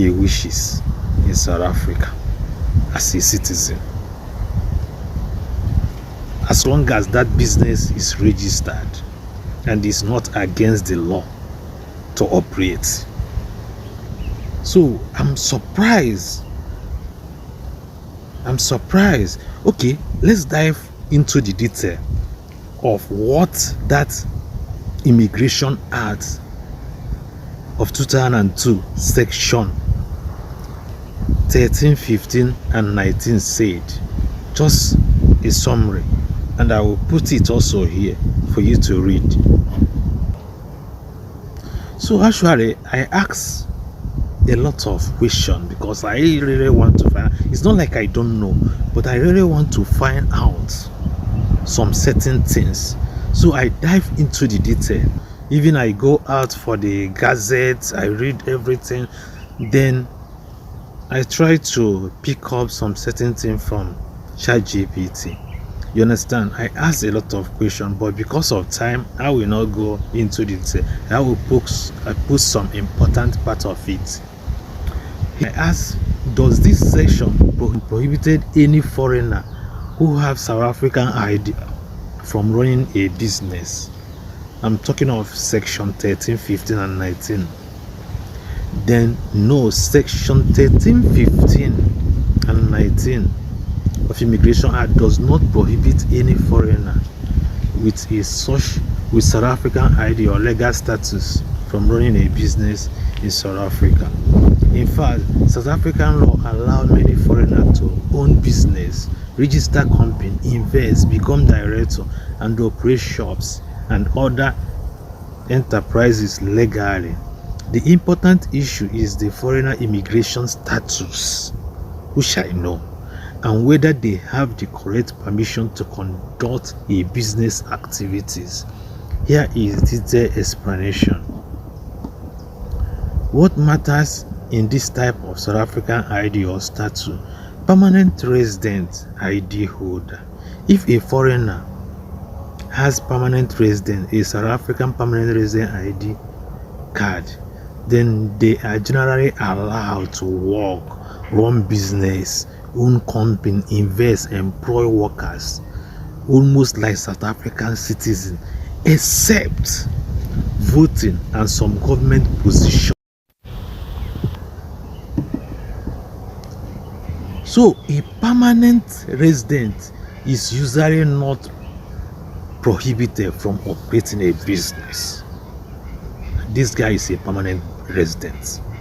he wishes in South Africa as a citizen, as long as that business is registered and is not against the law to operate. So I'm surprised. Okay, let's dive into the detail of what that Immigration Act of 2002 section 13, 15 and 19 said. Just a summary, and I will put it also here for you to read. So actually I asked a lot of questions because I really want to find. It's not like I don't know, but I really want to find out some certain things. So I dive into the detail. Even I go out for the gazette, I read everything, then I try to pick up some certain things from ChatGPT. You understand? I asked a lot of questions, but because of time, I will not go into detail. I will put some important part of it. I asked, does this section prohibited any foreigner who have South African ID from running a business? I'm talking of section 13, 15 and 19. Then no, section 13, 15 and 19 of Immigration Act does not prohibit any foreigner with South African ID or legal status from running a business in South Africa. In fact, South African law allows many foreigners to own business, register company, invest, become director, and operate shops and other enterprises legally. The important issue is the foreigner immigration status, which I know, and whether they have the correct permission to conduct a business activities. Here is detailed explanation. What matters in this type of South African ID or status? Permanent resident ID holder. If a foreigner has permanent resident, a South African permanent resident ID card, then they are generally allowed to work, run business, own company, invest, employ workers, almost like South African citizens, except voting and some government positions. So a permanent resident is usually not prohibited from operating a business. This guy is a permanent resident.